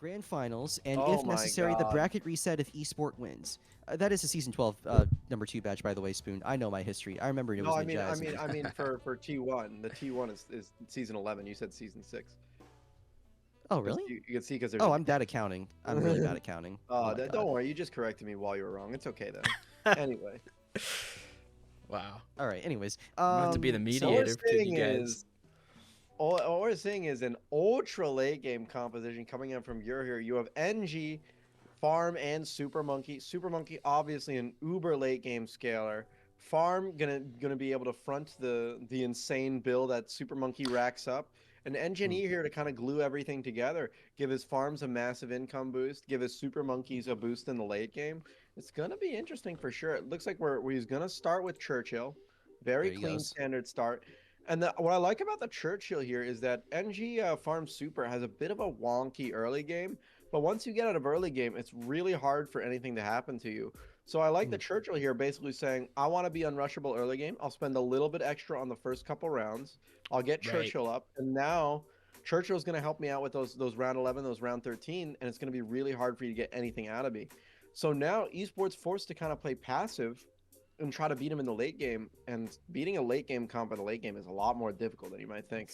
Grand Finals, and Oh if my necessary, the god. bracket reset if eSport wins. That is a Season 12 number 2 badge, by the way, Spoon. I know my history. I remember it No, was I Ninja mean, I as mean, well. I mean, for T1, the T1 is season 11. You said season 6. Oh, Because really? you can see because there's a Oh, I'm bad at counting. I'm really bad gap. at counting. Oh my Don't god. worry. You just corrected me while you were wrong. It's okay then. Anyway, Wow. All right. Anyways, I'm gonna have to be the what we're mediator between you saying guys. is, all we're seeing is an ultra late game composition coming in from your here. You have NG, Farm, and Super Monkey. Super Monkey, obviously an uber late game scaler. Farm gonna be able to front the insane build that Super Monkey racks up. An engineer here to kind of glue everything together, give his farms a massive income boost, give his Super Monkeys a boost in the late game. It's gonna be interesting for sure. It looks like he's gonna start with Churchill, very there he clean goes. standard start. And what I like about the Churchill here is that NG Farm Super has a bit of a wonky early game, but once you get out of early game, it's really hard for anything to happen to you. So I like the Churchill here basically saying, I want to be unrushable early game. I'll spend a little bit extra on the first couple rounds. I'll get Right. Churchill up. And now Churchill's going to help me out with those round 11, those round 13, and it's going to be really hard for you to get anything out of me. So now esports forced to kind of play passive and try to beat him in the late game. And beating a late game comp in the late game is a lot more difficult than you might think.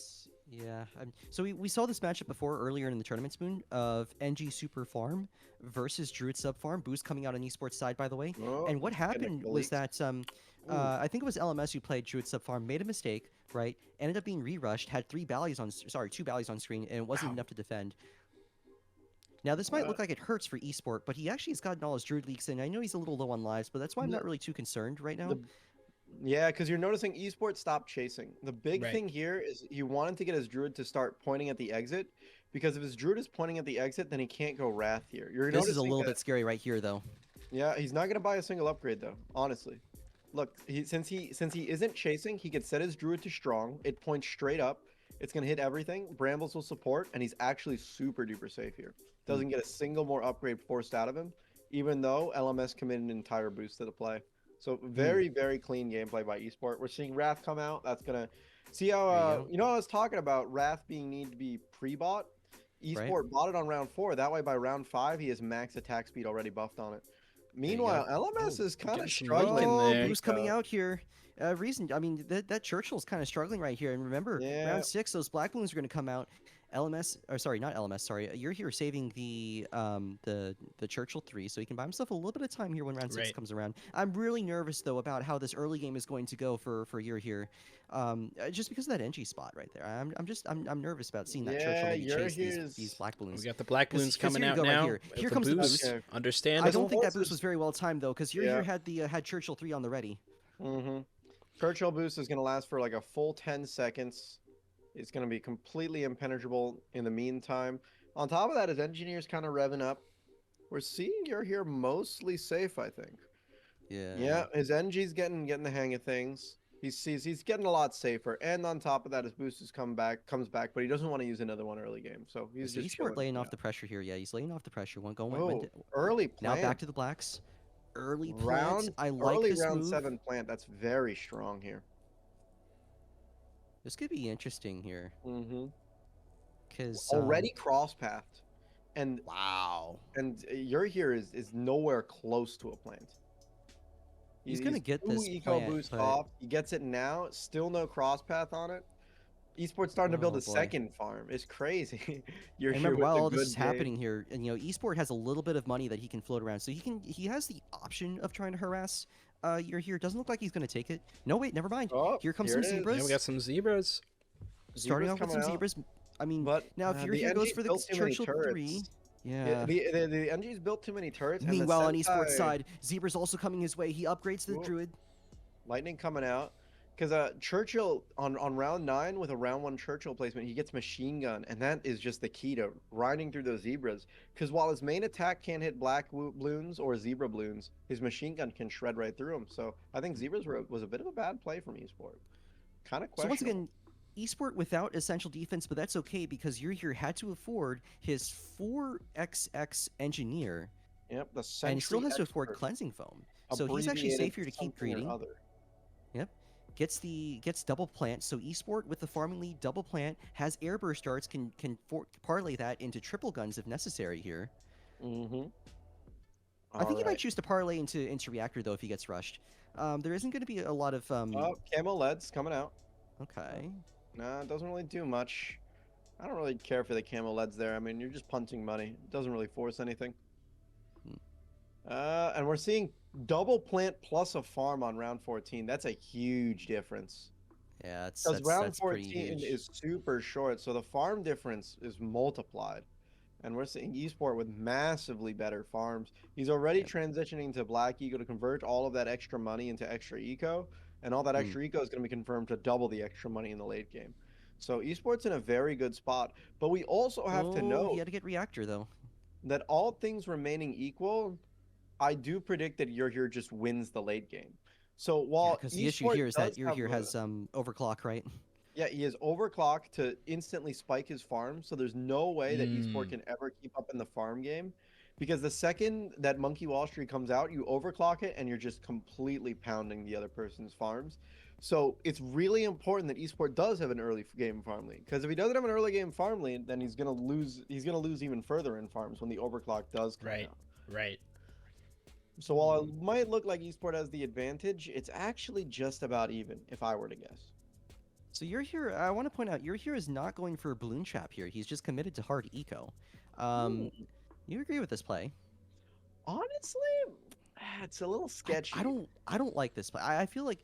Yeah. So we saw this matchup before earlier in the tournament, Spoon, of NG Super Farm versus Druid Sub Farm. Boost coming out on esports side, by the way. Oh, And what getting happened a was leaks. that I think it was LMS who played Druid Sub Farm, made a mistake, right? Ended up being re-rushed, had two Ballies on screen, and it wasn't enough to defend. Now, this might look like it hurts for eSport, but he actually has gotten all his Druid leaks in. I know he's a little low on lives, but that's why I'm The, not really too concerned right now. the Yeah, because you're noticing esports stop chasing. The big Right. thing here is he wanted to get his druid to start pointing at the exit, because if his druid is pointing at the exit, then he can't go wrath here. You're This is a noticing little that. bit scary right here, though. Yeah, he's not gonna buy a single upgrade though. Honestly, look, since he isn't chasing, he could set his druid to strong. It points straight up. It's gonna hit everything. Brambles will support, and he's actually super duper safe here. Doesn't get a single more upgrade forced out of him, even though LMS committed an entire boost to the play. So very, very clean gameplay by eSport. We're seeing Wrath come out. That's gonna see how There you go. you know I was talking about Wrath being need to be pre-bought. Right? eSport bought it on round 4. That way by round 5 he has max attack speed already buffed on it. There you go. Meanwhile, LMS is kind getting of some struggling. leak in Oh, there. Boost coming out here. I mean, that Churchill's kind of struggling right here. And remember, Yeah. round 6, those Black Balloons are going to come out. LMS, or sorry, not LMS, sorry. You're here saving the Churchill 3, so he can buy himself a little bit of time here when round 6 Right. comes around. I'm really nervous, though, about how this early game is going to go for You're here. Just because of that NG spot right there. I'm nervous about seeing that Churchill Yeah, maybe You're chase Here's these Black We Balloons. got the black balloons coming here you out go right now. here. with Here the comes the boost. boost. Okay. I Understandable. don't think that horses- boost was very well timed, though, because You're Yeah. here had Churchill 3 on the ready. Mm-hmm. Churchill boost is going to last for like a full 10 seconds. It's going to be completely impenetrable in the meantime. On top of that, his engineer's kind of revving up. We're seeing You're here mostly safe, I think. Yeah, his NG's getting the hang of things. He's getting a lot safer, and on top of that, his boost comes back, but he doesn't want to use another one early game, so he's So just eSport chilling laying for off now. the pressure here. Yeah, he's laying off the pressure. Early Now plant. back to the blacks. Early plant. I like Early this round move. 7 plant. That's very strong here. This could be interesting here. Mm-hmm. Because Already cross pathed, and wow, You're here is nowhere close to a plant. he's gonna get two this eco plant, boost but off. He gets it now. Still no cross path on it. Esports starting to build oh a boy. second farm. It's crazy. You're And here remember, with while a all this good is game. happening here, and eSport has a little bit of money that he can float around, so he has the option of trying to harass. You're here. Doesn't look like he's gonna take it. No, wait, never mind. Oh, Here comes here some it is. zebras. Yeah, we got some zebras. Starting Zebras off with coming some out. zebras. I mean, But now if You're the here goes NG's for the built too many Churchill 3. turrets. Yeah. The NG's built too many turrets. and the Meanwhile, on Sentai- esports side, Zebra's also coming his way. He upgrades the Ooh. Druid. Lightning coming out. Because Churchill on round 9 with a round 1 Churchill placement, he gets machine gun, and that is just the key to riding through those zebras. Because while his main attack can't hit black balloons or zebra balloons, his machine gun can shred right through them. So I think zebras was a bit of a bad play from eSport. Kind of questionable. So once again, eSport without essential defense, but that's okay because You're here had to afford his 4XX engineer, Yep, the and he still has to afford expert. cleansing foam. So he's actually safe here to keep Abbreviated something or greeting. other. Yep. gets double plant. So Esport with the farming lead, double plant, has air burst darts, can parlay that into triple guns if necessary here. Mm-hmm. I think All he might right. choose to parlay into reactor though if he gets rushed. There isn't going to be a lot of Oh, camo leads coming out. okay. Nah, it doesn't really do much. I don't really care for the camo leads there. I mean, you're just punting money. It doesn't really force anything. And we're seeing double plant plus a farm on round 14. That's a huge difference. Yeah, that's Because round that's pretty 14 huge. is super short, so the farm difference is multiplied. And we're seeing Esport with massively better farms. He's already Yep. transitioning to Black Eco to convert all of that extra money into extra eco, and all that Hmm. extra eco is going to be confirmed to double the extra money in the late game. So Esport's in a very good spot. But we also have to Oh, he note had to get reactor though. that all things remaining equal, I do predict that urhere just wins the late game. So Yeah, while because the issue Esport here is does that your have here a, has overclock, right? yeah, he has overclock to instantly spike his farm, so there's no way that Esport can ever keep up in the farm game. Because the second that Monkey Wall Street comes out, you overclock it and you're just completely pounding the other person's farms. So it's really important that Esport does have an early game farm lead. Because if he doesn't have an early game farm lead, then he's gonna lose. He's gonna lose even further in farms when the overclock does come Right. out. Right. So while it might look like Esport has the advantage, it's actually just about even, if I were to guess. So you're here. I want to point out you're here is not going for a balloon trap here. He's just committed to hard eco. You agree with this play? Honestly, it's a little sketchy. I don't like this play. I feel like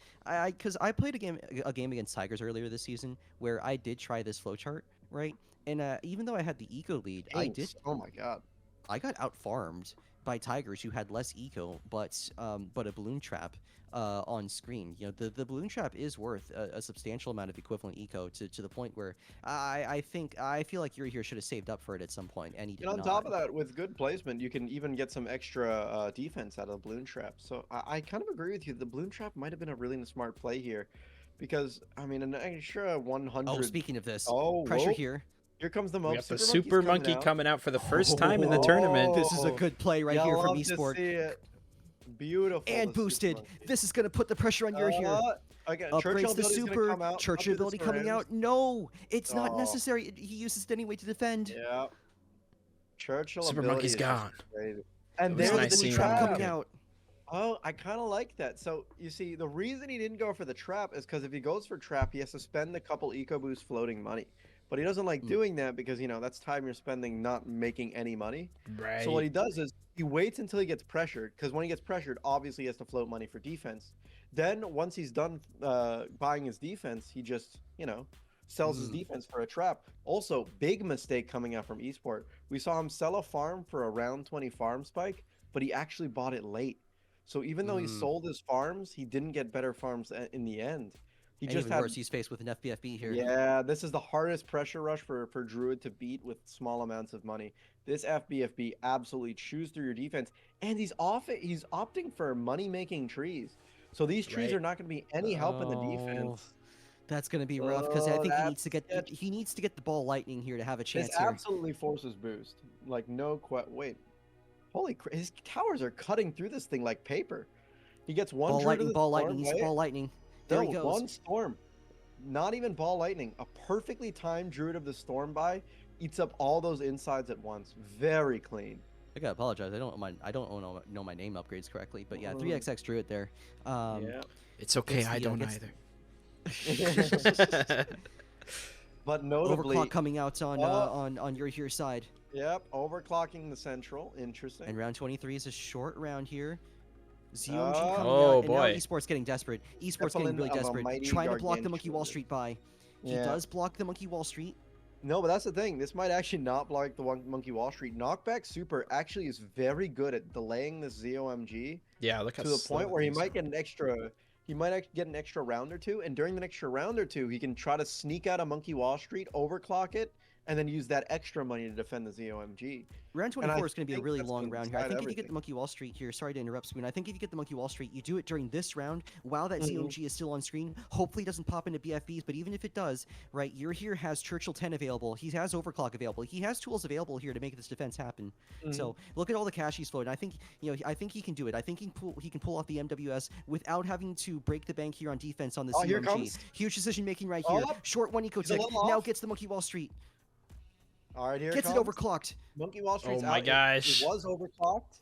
because I played a game against Tigers earlier this season where I did try this flowchart, right? And even though I had the eco lead, Thanks. Oh my god. I got out farmed by Tigers who had less eco, but a balloon trap on screen. You know, the balloon trap is worth a substantial amount of equivalent eco to the point where I feel like urhere should have saved up for it at some point, and he did And on not. top of that, with good placement, you can even get some extra defense out of the balloon trap. So I kind of agree with you. The balloon trap might have been a really smart play here, because I mean, an extra 100. Oh, speaking of this, Oh, pressure whoa. here. Here comes the We mob. got the Monkey's Super Monkey out. coming out for the first time in the tournament. This is a Oh, good play right yeah, here from love to Esport. see it. Beautiful. And the Super boosted. Monkey. This is going to put the pressure on urhere. Okay, Upgrades Churchill the ability's gonna super. come out, Churchill up to the ability coming syringe. out. No, it's not Oh. necessary. He uses it anyway to defend. Yeah. Churchill Super ability Monkey's is just gone. great. It And was there's nice the seeing trap that trap. coming again. out. Oh, I kind of like that. So you see, the reason he didn't go for the trap is because if he goes for trap, he has to spend a couple eco boost floating money. But he doesn't like doing that because that's time you're spending not making any money. Right. So what he does is he waits until he gets pressured, because when he gets pressured, obviously he has to float money for defense. Then once he's done buying his defense, he just sells his defense for a trap. Also, big mistake coming out from Esport. We saw him sell a farm for a round 20 farm spike, but he actually bought it late. So even though he sold his farms, he didn't get better farms in the end. He And just even had worse, he's faced with an FBFB here. yeah, this is the hardest pressure rush for Druid to beat with small amounts of money. This FBFB absolutely chews through your defense, and he's opting for money-making trees. So these trees Right. are not going to be any help in the defense. That's going to be rough because I Oh, think that's he needs to get the ball lightning here to have a chance This here. absolutely forces boost. Like wait. Holy crap, his towers are cutting through this thing like paper. He gets one Ball Druid lightning, of the ball storm, lightning, he's wait. ball lightning. There he No, goes. one storm. Not even ball lightning. A perfectly timed Druid of the Storm buy eats up all those insides at once. Very clean. I gotta apologize. I don't know my name upgrades correctly, but yeah, 3xx Druid there. Yeah. It's okay. Gets I the, don't gets- either. But notably, Overclock coming out on your side. yep, overclocking the central. Interesting. And round 23 is a short round here. ZOMG Oh. coming Oh, out, and now boy. Esport's getting desperate. Esport's Zeppelin getting really of a desperate, mighty trying to block the Monkey gargantuan. Wall Street buy. He Yeah. does block the Monkey Wall Street. No, but that's the thing. This might actually not block the Monkey Wall Street. Knockback Super actually is very good at delaying this ZOMG Yeah, look how to the slow point where he things might are. get an extra. He might get an extra round or two, and during the extra round or two, he can try to sneak out a Monkey Wall Street, overclock it, and then use that extra money to defend the ZOMG. Round And I 24 is going to be a think really that's long gonna round here. I decide think if you get the everything. Monkey Wall Street here, sorry to interrupt, Spoon. I think if you get the Monkey Wall Street, you do it during this round while that ZOMG is still on screen. Hopefully it doesn't pop into BFBs, but even if it does, right, urhere has Churchill 10 available. He has Overclock available. He has tools available here to make this defense happen. So look at all the cash he's floating. I think, I think he can do it. I think he can pull off the MWS without having to break the bank here on defense on the Oh, here ZOMG. comes. Huge decision making right here. Oh, Short one eco he's a tick. little Now off. gets the Monkey Wall Street. All right, here Gets it comes. overclocked. Monkey Wall Street's Oh out. my It gosh. was overclocked.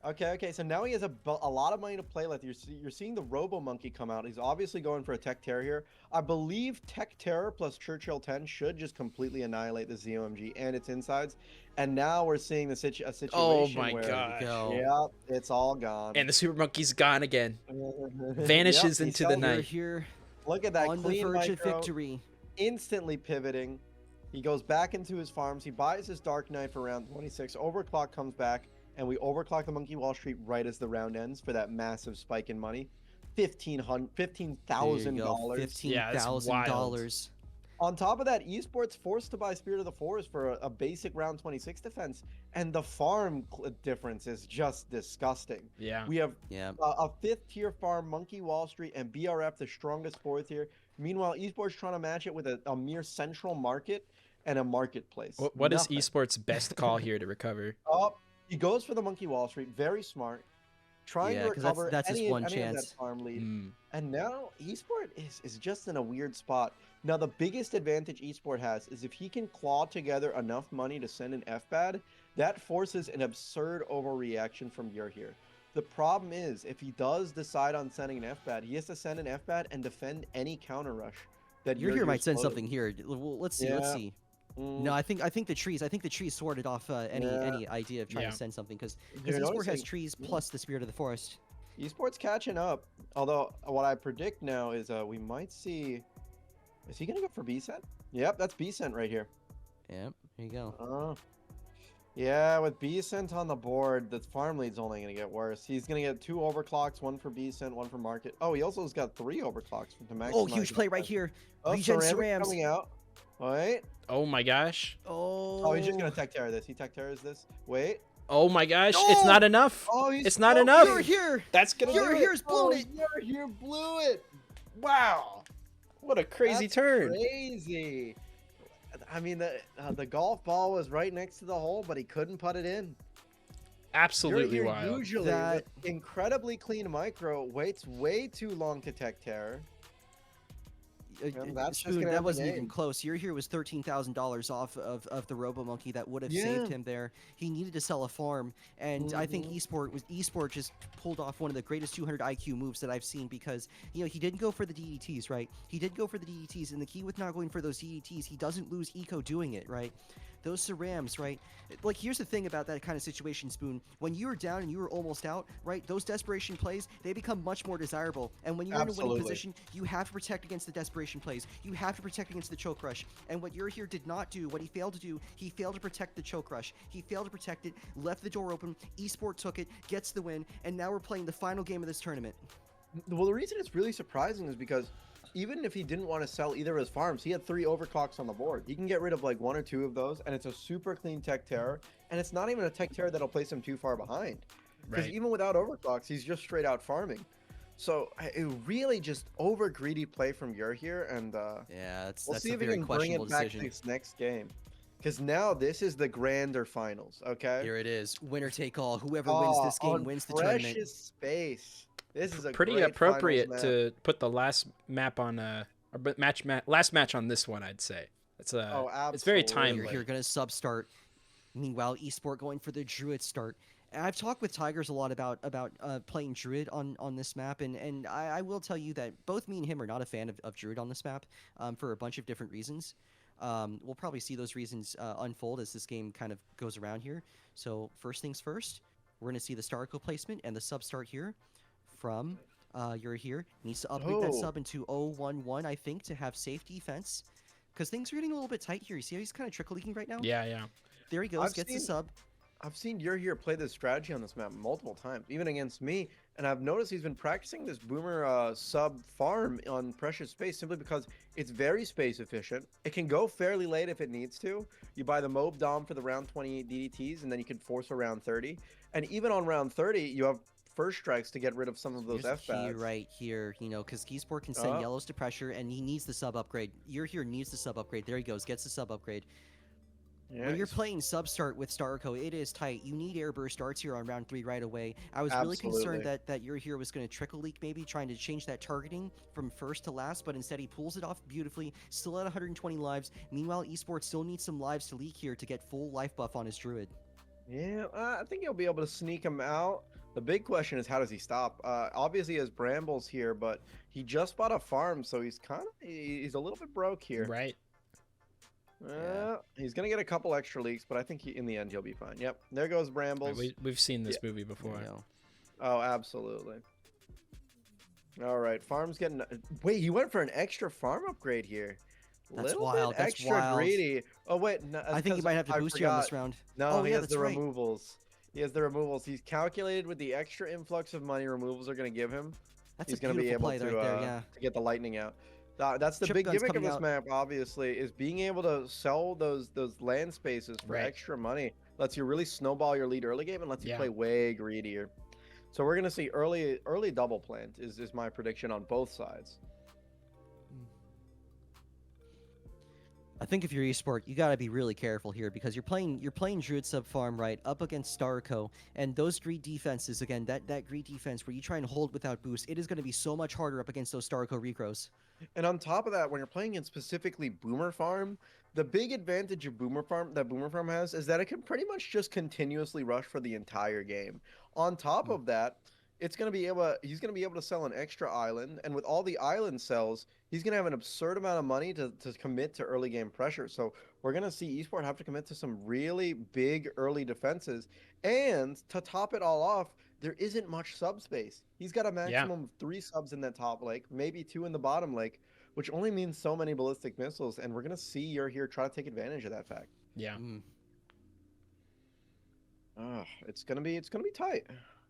Okay. So now he has a lot of money to play with. You're seeing the Robo Monkey come out. He's obviously going for a Tech Terror here. I believe Tech Terror plus Churchill 10 should just completely annihilate the ZOMG and its insides. And now we're seeing a situation Oh my where, gosh. yeah, it's all gone. And the Super Monkey's gone again. Vanishes Yep, into he's the held- night. Here Look at that on the clean verge of micro, victory. instantly pivoting. He goes back into his farms. He buys his Dark Knight for round 26. Overclock comes back, and we overclock the Monkey Wall Street right as the round ends for that massive spike in money. $15,000. Yeah, that's $15,000. On top of that, Esports forced to buy Spirit of the Forest for a basic round 26 defense, and the farm difference is just disgusting. Yeah. We have Yeah. a 5th tier farm, Monkey Wall Street, and BRF, the strongest 4th tier. Meanwhile, Esports trying to match it with a mere central market and a marketplace. What is Nothing. Esports' best call here to recover? Oh, he goes for the Monkey Wall Street, very smart, trying Yeah, to 'cause recover that's his one any of chance. that farm lead. Mm. And now Esport is just in a weird spot. Now the biggest advantage Esport has is if he can claw together enough money to send an FBAD, that forces an absurd overreaction from urhere. The problem is if he does decide on sending an FBAD, he has to send an FBAD and defend any counter rush that Urhere might urhere's send floating. something here. Well, let's see. Let's Yeah. see. Mm. No, I think the trees sorted off any idea of trying Yeah. to send something because You're Esport has noticing- trees plus the Spirit of the Forest. Esports catching up. Although what I predict now is we might see. Is he gonna go for B cent? Yep, that's B cent right here. Yep, there you go. Yeah, with B cent on the board, the farm lead's only gonna get worse. He's gonna get 2 overclocks, 1 for B cent, 1 for market. Oh, he also has got 3 overclocks to maximize. Oh, huge his play right defense. here. Oh, Regen Ceramic Cerams. coming out. Wait. Oh my gosh. Oh. Oh, he's just gonna tech terror this. He tech terrors this. Wait. Oh my gosh. It's No! not enough. Oh, he's It's not so enough. You're here. That's gonna do it. Urehere's blown it. Urhere blew it. Wow. What a crazy That's turn. Crazy. I mean, the golf ball was right next to the hole, but he couldn't put it in. Absolutely Urhere wild. usually That- with incredibly clean micro waits way too long to tech terror. That's just Spoon, gonna that end the wasn't even game. close. Urhere was $13,000 off of the Robo Monkey that would have Yeah. saved him there. He needed to sell a farm, and I think Esport just pulled off one of the greatest 200 IQ moves that I've seen because he didn't go for the DDTs, right? He did go for the DDTs, and the key with not going for those DDTs, he doesn't lose eco doing it, right? Those cerams, right? Like, here's the thing about that kind of situation, Spoon. When you are down and you are almost out, right? Those desperation plays, they become much more desirable. And when you're in a winning Absolutely. position, you have to protect against the desperation plays. You have to protect against the choke rush. And what Urhere did not do, what he failed to do, he failed to protect the choke rush. He failed to protect it, left the door open, Esport took it, gets the win, and now we're playing the final game of this tournament. Well, the reason it's really surprising is because even if he didn't want to sell either of his farms, he had 3 overclocks on the board. He can get rid of like 1 or 2 of those, and it's a super clean tech terror. And it's not even a tech terror that'll place him too far behind. Because Right. even without overclocks, he's just straight out farming. So it really just over greedy play from Urhere, and Yeah, that's we'll see a if he very can bring questionable it back decision. this next game. Because now this is the grander finals, okay? Here it is. Winner take all. Whoever wins this game on wins the tournament. Precious space. This is a Pretty great appropriate finals to put the last map on last match on this one, I'd say. It's Oh, it's very absolutely. You're timely. gonna sub start. Meanwhile, Esport going for the Druid start. And I've talked with Tigers a lot about playing Druid on this map, and I will tell you that both me and him are not a fan of Druid on this map for a bunch of different reasons. We'll probably see those reasons unfold as this game kind of goes around here. So first things first, we're gonna see the Starco placement and the sub start here from Urhere. Needs to upgrade that Oh. sub into 0-1-1, I think, to have safe defense. Because things are getting a little bit tight here. You see how he's kind of trickle leaking right now? Yeah. There he goes, I've gets the seen- sub. I've seen urhere play this strategy on this map multiple times, even against me, and I've noticed he's been practicing this boomer sub farm on precious space simply because it's very space efficient. It can go fairly late if it needs to. You buy the Mob Dom for the round 28 DDTs, and then you can force a round 30. And even on round 30, you have first strikes to get rid of some of those Here's the key F-bats. right here, you know, because Keysport can send yellows to pressure, and he needs the sub upgrade. Urhere needs the sub upgrade. There he goes, gets the sub upgrade. Yeah, When you're playing sub start with Starco, it is tight. You need air burst starts here on round 3 right away. I was really concerned that Urhere was going to trickle leak, maybe trying to change that targeting from first to last, but instead he pulls it off beautifully, still at 120 lives. Meanwhile, Esports still needs some lives to leak here to get full life buff on his druid. Yeah, I think he'll be able to sneak him out. The big question is, how does he stop? Obviously, he has brambles here, but he just bought a farm, so he's he's a little bit broke here. Right. He's gonna get a couple extra leaks, but I think in the end he'll be fine. Yep, there goes brambles. We've seen this movie before. Oh, absolutely. All right, farm's getting. Wait, he went for an extra farm upgrade here. That's Little wild. bit That's extra wild. greedy. Oh wait, no, I think he might have to boost you on this round. No, oh, he yeah, has the that's right. removals. He has the removals. He's calculated with the extra influx of money removals are going to give him. That's He's a going to be beautiful able play to, right there, yeah. to get the lightning out. That's the Chip big guns gimmick of coming this out. map, obviously, is being able to sell those land spaces for Right. extra money. Lets you really snowball your lead early game and lets you Yeah. play way greedier. So we're going to see early double plant is my prediction on both sides. I think if you're esport, you got to be really careful here because you're playing Druid sub farm right up against Starco, and those greed defenses again. That greed defense where you try and hold without boost, it is going to be so much harder up against those Starco recros. And on top of that, when you're playing in specifically Boomer Farm, the big advantage of Boomer Farm has is that it can pretty much just continuously rush for the entire game. On top of that, he's going to be able to sell an extra island, and with all the island sells, he's going to have an absurd amount of money to commit to early game pressure. So we're going to see Esport have to commit to some really big early defenses, and to top it all off, there isn't much subspace. He's got a maximum of 3 subs in that top lake, maybe 2 in the bottom lake, which only means so many ballistic missiles, and we're going to see urhere try to take advantage of that fact. Yeah. It's gonna be tight.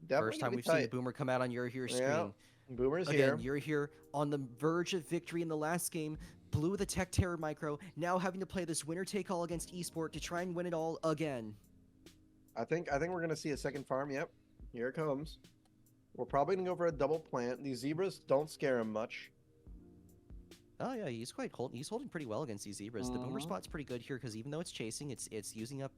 Definitely First time gonna be we've seen tight. the Boomer come out on Urhere's screen. Yeah, Boomer's Again, here. Urhere on the verge of victory in the last game, blew with a Tech Terror micro, now having to play this winner-take-all against Esport to try and win it all again. I think we're gonna see a second farm. Yep, here it comes. We're probably gonna go for a double plant. These zebras don't scare him much. Oh yeah, he's holding pretty well against these zebras. The Boomer spot's pretty good here because even though it's chasing, it's using up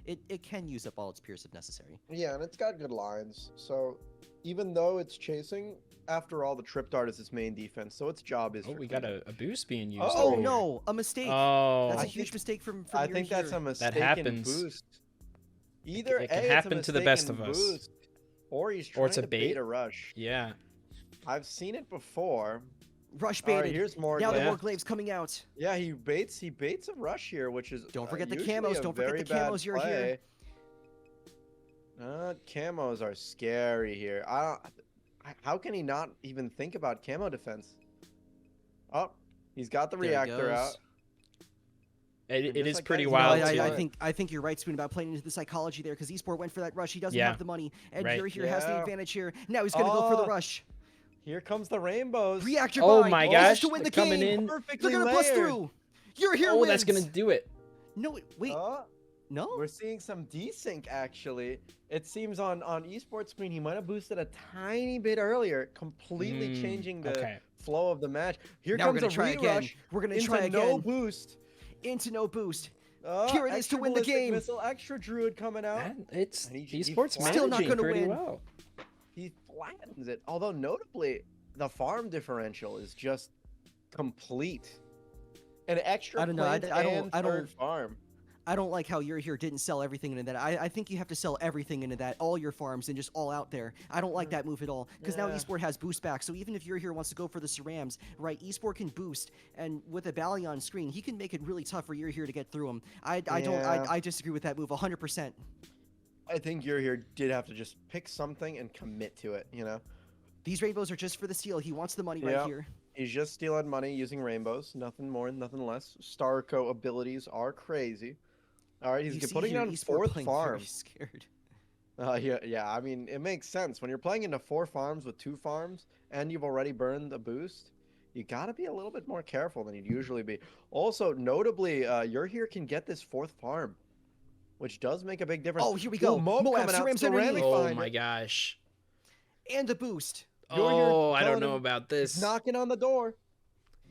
it can use up all its Pierce if necessary. Yeah, and it's got good lines. So even though it's chasing, after all, the trip dart is its main defense. So its job is. Oh, we got a boost being used. Oh, Oh here. no, a mistake. Oh. That's a I huge think- mistake from I think that's a Urhere. mistaken happens. boost. Either It can A, it's a happen to the best of mistaken us. boost, or he's Or trying it's a to bait. bait a rush. Yeah. I've seen it before. Rush All right, baited. here's more. Now the glaive. more glaives coming out. Yeah, he baits a rush here, which is Don't forget the usually camos, a don't forget very the bad camos, you're play. here. Camos are scary here. How can he not even think about camo defense? Oh, he's got the There he reactor goes. out. It just is like pretty that, You know, wild. I think you're right, Spoon, about playing into the psychology there because Esport went for that rush. He doesn't Yeah. have the money, and Right. Urhere has the Yeah. advantage here. Now he's gonna go for the Oh. rush. Here comes the rainbows. Reactor Oh bind. my This is gosh, to win the they're coming game. in. Perfectly They're gonna bust layered. through. Urhere Oh, wins. that's gonna do it. No, wait. Oh, No. we're seeing some desync actually. It seems on esports screen he might have boosted a tiny bit earlier, completely changing the okay. flow of the match. Here Now we're comes gonna a try again. rerush We're gonna into try no again. boost. Into no boost. Oh, Here it is to extra win the ballistic game. Missile, extra druid coming out. Man, it's And he esports flattens Still not managing gonna pretty win. well. He flattens it. Although notably, the farm differential is just complete. An extra I don't know, I plant don't- and I don't- third farm. I don't like how Urhere didn't sell everything into that. I think you have to sell everything into that, all your farms, and just all out there. I don't like that move at all. Because now Yeah. Esport has boost back, so even if Urhere wants to go for the Cerams, right, Esport can boost, and with a Bally on screen, he can make it really tough for Urhere to get through him. I disagree with that move 100%. I think urhere did have to just pick something and commit to it, you know? These rainbows are just for the steal. He wants the money right Yeah. here. He's just stealing money using rainbows. Nothing more, nothing less. Starco abilities are crazy. All right, he's You see putting here, down eSport fourth playing farm. very scared. Yeah. I mean, it makes sense when you're playing into 4 farms with 2 farms, and you've already burned a boost. You gotta be a little bit more careful than you'd usually be. Also, notably, urhere can get this 4th farm, which does make a big difference. Oh, here we Ooh, go. Moab Moab, coming out, Ceramics ceramic underneath. Oh behind my it. gosh. And a boost. Oh, I don't telling know him about He's this. knocking on the door.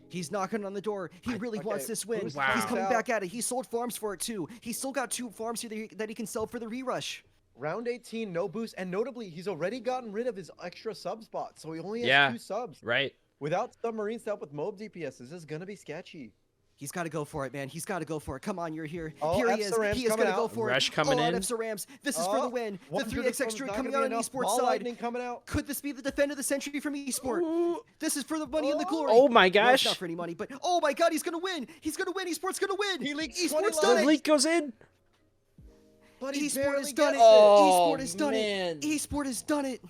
He's knocking on the door. He really okay, wants this win. boost Wow. He's comes coming out. back at it. He sold farms for it too. He's still got 2 farms here that he can sell for the rerush. Round 18, no boost, and notably, he's already gotten rid of his extra sub spot, so he only has Yeah. 2 subs. Right. Without submarines to help with Moab DPS, this is gonna be sketchy. He's got to go for it, man. He's got to go for it. Come on, you're here. Oh, Here he is. F-Saram's He is coming going to go out. for Rush it. coming All out in. F-Sarams. This is for the win. The Wonder 3x this one's extra not coming gonna out be on enough. esports Ball side. lightning coming out. Could this be the defend of the century from esport? Ooh. This is for the money and the glory. Oh my Well, it's gosh. not for any money, but oh my god, he's going to win. He's going to win. Esport's going to win. He leaked Esport's 20 done The it. leak goes in. But he Esport barely has done it. gets Oh, Esport has done man. it. Esport has done it.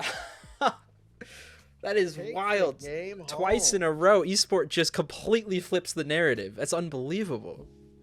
That is Take the wild. game Twice home. in a row, eSport just completely flips the narrative. That's unbelievable.